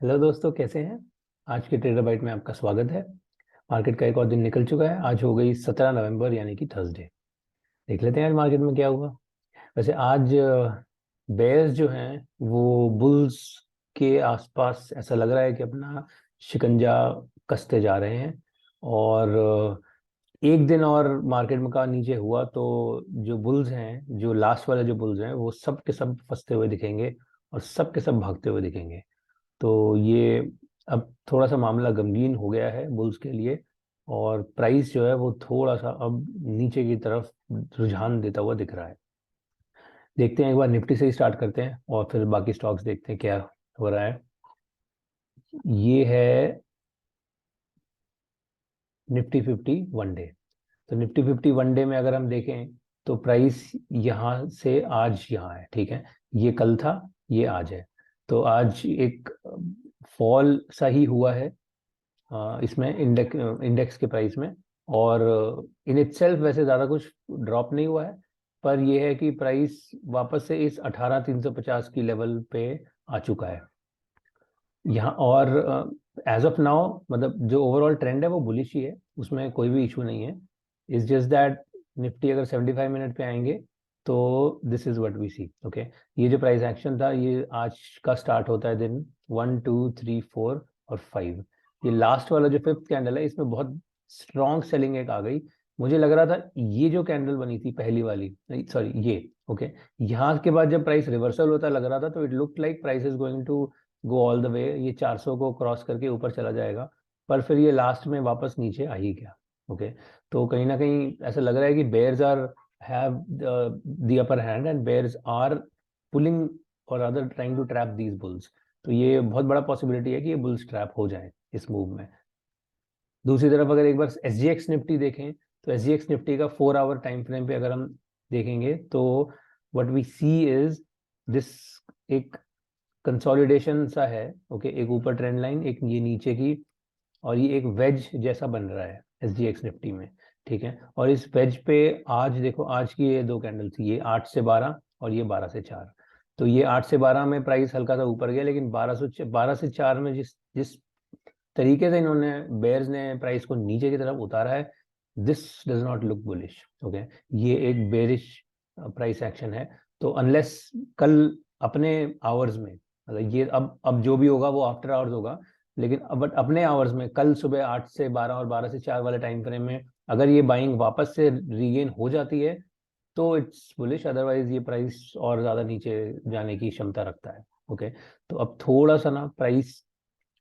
Hello दोस्तों, कैसे हैं। आज के ट्रेडर बाइट में आपका स्वागत है। मार्केट का एक और दिन निकल चुका है। आज हो गई 17 नवंबर यानी कि थर्सडे। देख लेते हैं आज मार्केट में क्या हुआ। वैसे आज बेयर्स जो हैं वो बुल्स के आसपास ऐसा लग रहा है कि अपना शिकंजा कसते जा रहे हैं। और एक दिन और मार्केट में का नीचे हुआ तो जो बुल्स हैं, जो लास्ट वाले जो बुल्स हैं, वो सब के सब फंसते हुए दिखेंगे और सब के सब भागते हुए दिखेंगे। तो ये अब थोड़ा सा मामला गमगीन हो गया है बुल्स के लिए। और प्राइस जो है वो थोड़ा सा अब नीचे की तरफ रुझान देता हुआ दिख रहा है। देखते हैं, एक बार निफ्टी से ही स्टार्ट करते हैं और फिर बाकी स्टॉक्स देखते हैं क्या हो रहा है। ये है निफ्टी 50 1 डे। तो निफ्टी 50 1 डे में अगर हम देखें तो प्राइस यहाँ से आज यहाँ है, ठीक है। ये कल था, ये आज है। तो आज एक फॉल सा ही हुआ है इसमें इंडेक्स के प्राइस में। और इन इटसेल्फ वैसे ज़्यादा कुछ ड्रॉप नहीं हुआ है। पर यह है कि प्राइस वापस से इस 18350 की लेवल पे आ चुका है यहाँ। और एज ऑफ नाउ मतलब जो ओवरऑल ट्रेंड है वो बुलिश ही है, उसमें कोई भी इशू नहीं है। इट्स जस्ट दैट निफ्टी अगर 75 मिनट पे आएंगे तो this is what we see. Okay, ये जो प्राइस एक्शन था ये आज का स्टार्ट होता है दिन 1 2 3 4 और 5। ये लास्ट वाला जो फिफ्थ कैंडल है इसमें बहुत स्ट्रॉन्ग सेलिंग एक आ गई। मुझे लग रहा था ये जो कैंडल बनी थी पहली वाली, सॉरी ये, ओके, यहाँ के बाद जब प्राइस रिवर्सल होता लग रहा था तो it look like price is going to go all the way, ये 400 को क्रॉस करके ऊपर चला जाएगा। पर फिर ये लास्ट में वापस नीचे आ ही गया। ओके, तो कहीं ना कहीं ऐसा लग रहा है कि bears are have the upper hand and bears are pulling और other trying to trap these bulls. तो ये बहुत बड़ा पॉसिबिलिटी है कि ये बुल्स ट्रैप हो जाए इस मूव में। दूसरी तरफ अगर एक बार एस जी एक्स निफ्टी देखें तो एस जी एक्स निफ्टी का 4 आवर टाइम फ्रेम पे अगर हम देखेंगे तो what we see is this, एक कंसोलिडेशन सा है। ओके, एक ऊपर ट्रेंड लाइन, एक ये नीचे की, और ये एक वेज जैसा बन रहा है एस जी एक्स निफ्टी में, ठीक है। और इस वेज पे आज देखो, आज की ये दो कैंडल थी, ये 8 से 12 और ये 12 से 4। तो ये 8 से 12 में प्राइस हल्का सा ऊपर गया, लेकिन 12 से 4 में जिस जिस तरीके से इन्होंने बेयर्स ने प्राइस को नीचे की तरफ उतारा है, this does not look bullish. Okay, ये एक बेरिश प्राइस एक्शन है। तो अनलेस कल अपने आवर्स में, मतलब ये अब जो भी होगा वो आफ्टर आवर्स होगा, लेकिन अब अपने आवर्स में कल सुबह 8 से 12 और 12 से 4 वाले टाइम फ्रेम में अगर ये बाइंग वापस से रीगेन हो जाती है तो इट्स बुलिश। अदरवाइज ये प्राइस और ज्यादा नीचे जाने की क्षमता रखता है। ओके, तो अब थोड़ा सा ना प्राइस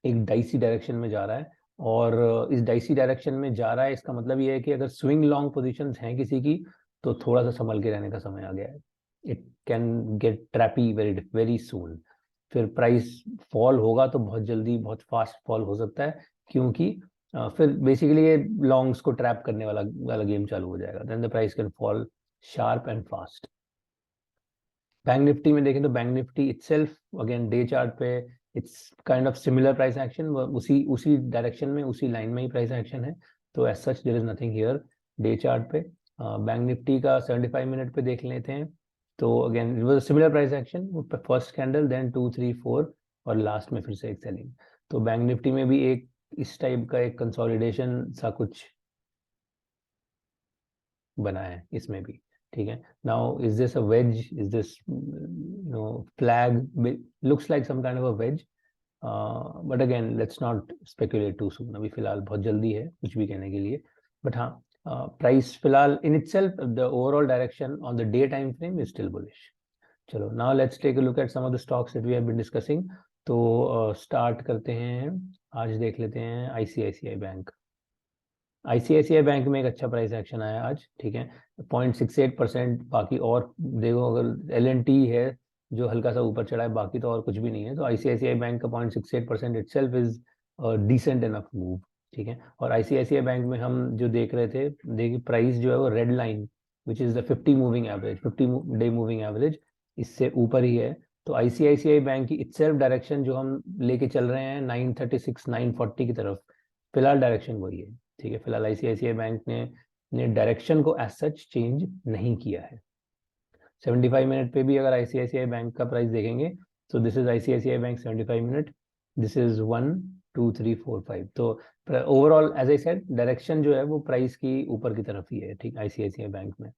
एक डाइसी डायरेक्शन में जा रहा है। और इस डाइसी डायरेक्शन में जा रहा है इसका मतलब ये है कि अगर स्विंग लॉन्ग पोजीशंस हैं किसी की तो थोड़ा सा संभल के रहने का समय आ गया है। It can get trappy very very soon. फिर प्राइस फॉल होगा तो बहुत जल्दी बहुत फास्ट फॉल हो सकता है, क्योंकि फिर बेसिकली ये लॉन्ग्स को ट्रैप करने वाला वाला गेम चालू हो जाएगा। Then the price can fall sharp and fast. Bank Nifty में देखें तो bank Nifty itself again day chart पे it's kind of similar price action, उसी उसी डायरेक्शन में उसी लाइन में ही प्राइस एक्शन है। तो as such there is nothing here day chart पे। बैंक निफ्टी का 75 मिनट पे देख लेते हैं तो again it was similar price action, first candle then 2 3 4 और लास्ट में फिर से एक सेलिंग। तो बैंक निफ्टी में भी एक इस टाइप का एक कंसोलिडेशन सा कुछ बना है इसमें भी, ठीक है। Now is this a wedge, is this no flag, looks like some kind of a wedge. But again let's not speculate too soon, अभी फिलहाल बहुत जल्दी है कुछ भी कहने के लिए। बट हाँ, प्राइस फिलहाल in itself the overall direction on the day time frame is still bullish. चलो now let's take a look at some of the stocks that we have been discussing. तो स्टार्ट करते हैं। आज देख लेते हैं आईसीआईसीआई बैंक। आईसीआईसीआई बैंक में एक अच्छा प्राइस एक्शन आया आज, ठीक है। 0.68%। बाकी और देखो, अगर एल एन टी है जो हल्का सा ऊपर चढ़ा है, बाकी तो और कुछ भी नहीं है। तो आईसीआईसीआई बैंक का 0.68% itself is decent enough move, ठीक है। और आईसीआईसीआई बैंक में हम जो देख रहे थे, देखिए प्राइस जो है वो red line which is the 50 moving average, 50 day moving average, इससे ऊपर ही है। तो आईसीआईसीआई बैंक की इटसेल्फ डायरेक्शन जो हम लेके चल रहे हैं 936 940 की तरफ, फिलहाल डायरेक्शन वही है, ठीक है। फिलहाल आईसीआईसीआई बैंक ने डायरेक्शन को एज सच चेंज नहीं किया है। 75 मिनट पे भी अगर आईसीआईसीआई बैंक का प्राइस देखेंगे तो this is ICICI bank 75 minute. This is 1 2 3 4 5। तो overall as I said direction जो है वो प्राइस की ऊपर की तरफ ही है, ठीक, आईसीआईसीआई बैंक में।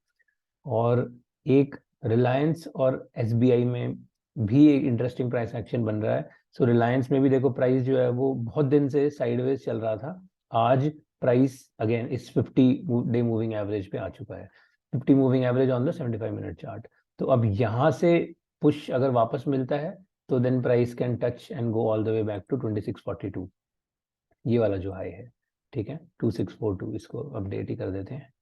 और एक रिलायंस और एसबीआई में भी एक इंटरेस्टिंग प्राइस एक्शन बन रहा है। सो रिलायंस में भी देखो प्राइस जो है वो बहुत दिन से साइडवेज चल रहा था, आज प्राइस अगेन इस 50 डे मूविंग एवरेज पे आ चुका है, 50 moving average on the 75 minute chart. तो अब यहाँ से पुश अगर वापस मिलता है तो then price can touch and go all the way back to 2642, ये वाला जो हाई है, ठीक है 2642, इसको अपडेट ही कर देते हैं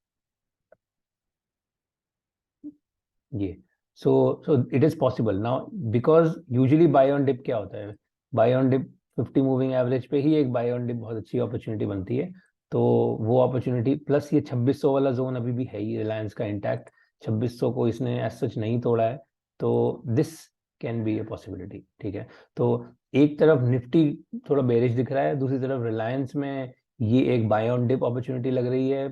ये। So so it is possible now, because usually buy on dip क्या होता है, buy on dip 50 moving average पे ही एक बाय ऑन डिप बहुत अच्छी अपॉर्चुनिटी बनती है। तो वो अपॉर्चुनिटी प्लस ये 2600 वाला जोन अभी भी है ही रिलायंस का इंटैक्ट, 2600 को इसने एज सच नहीं तोड़ा है, तो this can be a possibility, ठीक है। तो एक तरफ निफ्टी थोड़ा बेरिश दिख रहा है, दूसरी तरफ रिलायंस में ये एक बाय ऑन डिप अपॉर्चुनिटी लग रही है,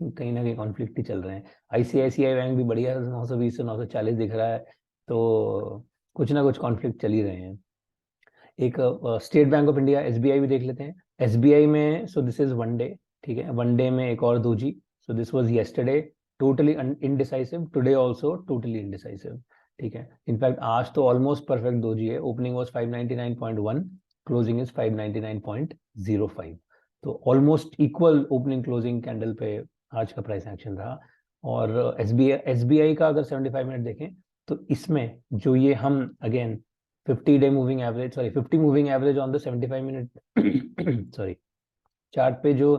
कहीं ना कहीं कॉन्फ्लिक्ट ही चल रहे हैं। आईसीआईसीआई बैंक भी बढ़िया 920 से 940 दिख रहा है, तो कुछ ना कुछ कॉन्फ्लिक्ट चल ही रहे हैं। एक state bank of India SBI भी देख लेते हैं। एसबीआई में सो दिस इज वन डे, ठीक है, वन डे में एक और doji. So this was yesterday totally indecisive, today also totally indecisive, ठीक है। इनफैक्ट आज तो ऑलमोस्ट परफेक्ट दोजी है, ओपनिंग वाज 599.1, क्लोजिंग इज 599.05, तो almost equal opening closing candle पे आज का प्राइस एक्शन रहा। और एसबीआई का अगर 75 मिनट देखें तो इसमें जो ये हम again 50 day moving average, sorry 50 moving average on the 75 minute sorry chart पे जो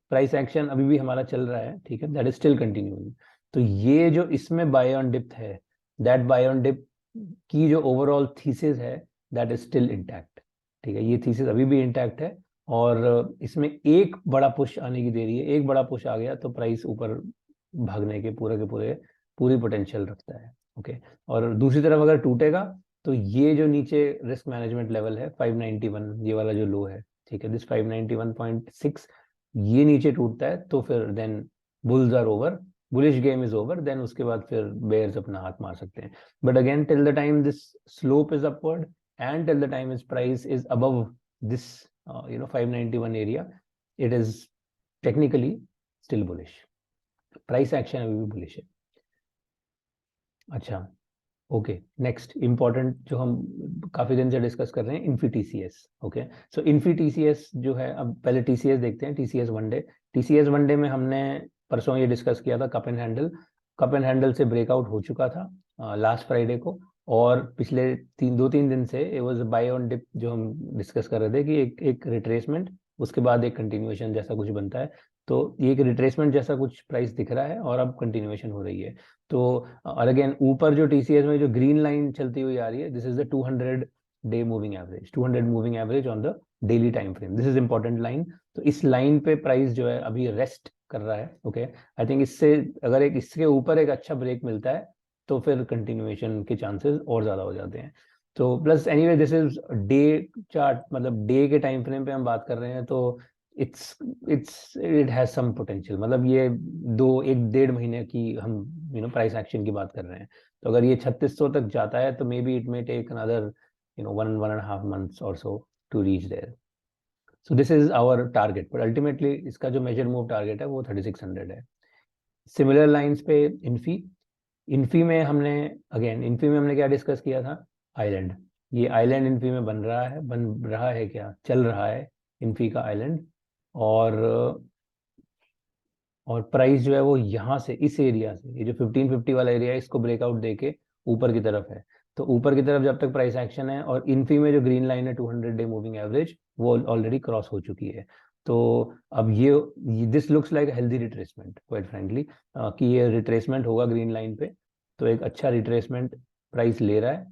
प्राइस एक्शन अभी भी हमारा चल रहा है, ठीक है, दैट इज स्टिल कंटिन्यूइंग। तो ये जो इसमें बाय ऑन डिप है, दैट बाय ऑन डिप की जो ओवरऑल थीसिस है दैट इज स्टिल इंटैक्ट, ठीक है, ये थीसिस अभी भी इंटैक्ट है। और इसमें एक बड़ा पुश आने की देरी है, एक बड़ा पुश आ गया तो प्राइस ऊपर भागने के पूरे पूरी पोटेंशियल रखता है, ओके। और दूसरी तरफ अगर टूटेगा तो ये जो नीचे रिस्क मैनेजमेंट लेवल है 591, ये वाला जो लो है, ठीक है, दिस 591.6, ये नीचे टूटता है तो फिर then bulls are over, bullish game is over, then उसके बाद फिर बेयर्स अपना हाथ मार सकते हैं। But again till the time this slope is upward and till the time is price is above this 591 area, it is technically still bullish, price action अभी भी बुलिश है। अच्छा, ओके, नेक्स्ट इंपॉर्टेंट जो हम काफी दिन से डिस्कस कर रहे हैं, इन्फी टीसीएस, ओके। सो इन्फी टीसीएस जो है, अब पहले टीसीएस देखते हैं, TCS one day. TCS one day में हमने परसों ये डिस्कस किया था cup and handle, cup and handle से ब्रेकआउट हो चुका था लास्ट फ्राइडे को, और पिछले 2-3 दिन से it was buy on dip, जो हम डिस्कस कर रहे थे कि एक रिट्रेसमेंट, उसके बाद एक कंटिन्यूएशन जैसा कुछ बनता है। तो ये एक रिट्रेसमेंट जैसा कुछ प्राइस दिख रहा है और अब कंटिन्यूएशन हो रही है। तो और अगेन ऊपर जो टीसीएस में जो ग्रीन लाइन चलती हुई आ रही है, this is the 200 day moving average, 200 moving average on the daily time frame, this is important line. तो इस लाइन पे प्राइस जो है अभी रेस्ट कर रहा है, ओके। आई थिंक इससे अगर एक इसके ऊपर एक अच्छा ब्रेक मिलता है तो फिर कंटिन्यूएशन के चांसेस और ज्यादा हो जाते हैं। तो plus anyway this is day chart, मतलब डे के टाइम फ्रेम पे हम बात कर रहे हैं, तो it's it has some potential, मतलब ये 1-1.5 महीने की हम प्राइस एक्शन की बात कर रहे हैं। तो अगर ये 3600 तक जाता है तो maybe it may take another 1.5 months और so to reach there. So this is our target, but ultimately इसका जो मेजर मूव टारगेट है वो 3600 है। सिमिलर लाइंस पे इन्फी, इन्फी में हमने क्या डिस्कस किया था, आइलैंड। ये आइलैंड इन्फी में बन रहा है क्या, चल रहा है इन्फी का आइलैंड। और और प्राइस जो है वो यहाँ से इस एरिया से, ये जो 1550 वाला एरिया है, इसको ब्रेकआउट देके ऊपर की तरफ है। तो ऊपर की तरफ जब तक प्राइस एक्शन है, और इन्फी में जो ग्रीन लाइन है 200 डे मूविंग एवरेज, वो ऑलरेडी क्रॉस हो चुकी है। तो अब ये this looks like healthy retracement quite frankly, कि ये रिट्रेसमेंट होगा ग्रीन लाइन पे, तो एक अच्छा रिट्रेसमेंट प्राइस ले रहा है।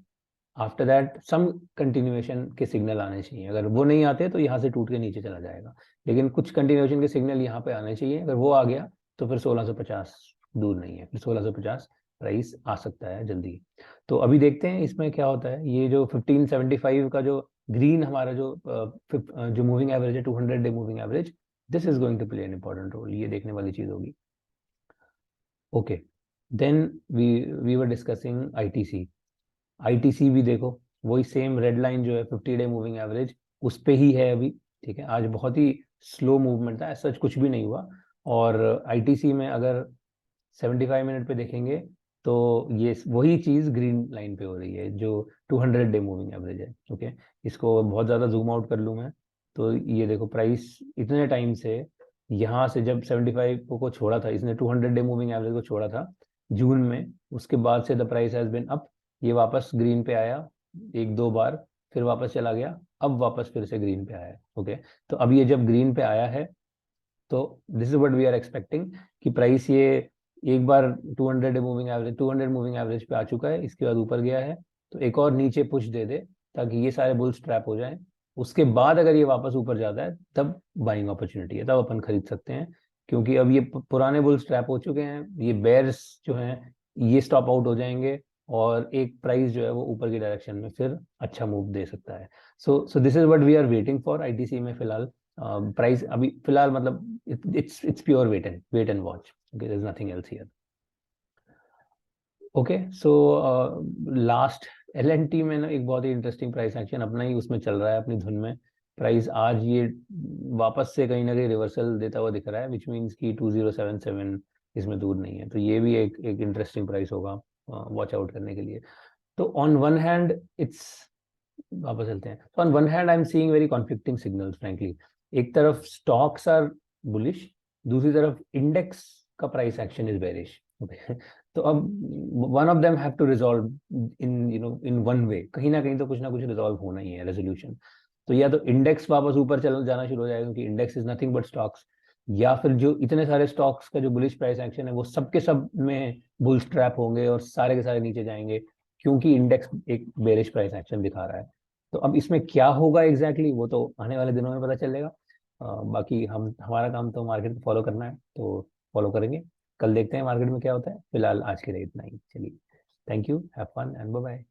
आफ्टर दैट सम कंटिन्यूएशन के सिग्नल आने चाहिए, अगर वो नहीं आते तो यहाँ से टूट के नीचे चला जाएगा, लेकिन कुछ कंटिन्यूएशन के सिग्नल यहाँ पे आने चाहिए, अगर वो आ गया तो फिर 1650 दूर नहीं है, फिर 1650 प्राइस आ सकता है जल्दी। तो अभी देखते हैं इसमें क्या होता है। ये जो 1575 का जो ग्रीन हमारा जो मूविंग एवरेज है, 200 day moving average, this is going to play an important role, ये देखने वाली चीज होगी, okay. Then we were discussing ITC. ITC भी देखो वही सेम रेड लाइन जो है 50 डे मूविंग एवरेज, उस पे ही है अभी। ठीक है, आज बहुत ही स्लो मूवमेंट था, सच कुछ भी नहीं हुआ। और आईटीसी में अगर 75 मिनट पे देखेंगे तो ये वही चीज ग्रीन लाइन पे हो रही है जो 200 डे मूविंग एवरेज है। ओके, इसको बहुत ज़्यादा जूम आउट कर लूँ मैं तो ये देखो प्राइस इतने टाइम से यहाँ से जब 75 को छोड़ा था, इसने 200 डे मूविंग एवरेज को छोड़ा था जून में, उसके बाद से the price has been up. ये वापस ग्रीन पे आया एक दो बार, फिर वापस चला गया, अब वापस फिर से ग्रीन पे आया है। ओके, तो अब ये जब ग्रीन पे आया है तो this is what we are expecting कि प्राइस ये एक बार 200 मूविंग एवरेज 200 मूविंग एवरेज पे आ चुका है, इसके बाद ऊपर गया है तो एक और नीचे पुश दे दे ताकि ये सारे बुल्स ट्रैप हो जाएं। उसके बाद अगर ये वापस ऊपर जाता है तब बाइंग अपॉर्चुनिटी है, तब अपन खरीद सकते हैं। क्योंकि अब ये पुराने बुल्स ट्रैप हो चुके हैं, ये बेयर्स जो हैं ये स्टॉप आउट हो जाएंगे और एक प्राइस जो है वो ऊपर की डायरेक्शन में फिर अच्छा मूव दे सकता है। So this is what we are waiting for ITC में फिलहाल। प्राइस अभी फिलहाल मतलब it's pure wait and watch. Okay, there's nothing else here. Okay, so last LNT में ना एक बहुत ही इंटरेस्टिंग प्राइस एक्शन अपना ही उसमें चल रहा है अपनी धुन में। प्राइस आज ये वापस से कहीं ना कहीं रिवर्सल देता हुआ दिख रहा है, विच मीन्स कि 2077 इसमें दूर नहीं है, तो ये भी एक इंटरेस्टिंग प्राइस होगा वॉच आउट करने के लिए। तो ऑन वन हैंड इट्स, वापस चलते हैं, तो on one hand I am seeing very conflicting signals frankly. एक तरफ स्टॉक्स आर बुलिश, दूसरी तरफ इंडेक्स का price action is bearish. Okay, तो अब one of them have to resolve in in one way, कहीं ना कुछ रिजॉल्व होना ही है, रेजोल्यूशन। तो या तो इंडेक्स वापस ऊपर चल जाना शुरू हो जाएगा क्योंकि index is nothing but stocks, या फिर जो इतने सारे स्टॉक्स का जो बुलिश प्राइस एक्शन है वो सबके सब में बुल्स ट्रैप होंगे और सारे के सारे नीचे जाएंगे क्योंकि इंडेक्स एक बेरिश प्राइस एक्शन दिखा रहा है। तो अब इसमें क्या होगा एग्जैक्टली वो तो आने वाले दिनों में पता चलेगा। बाकी हमारा काम तो मार्केट को फॉलो करना है, तो फॉलो करेंगे। कल देखते हैं मार्केट में क्या होता है। फिलहाल आज के लिए इतना ही, चलिए, thank you, have fun and bye bye.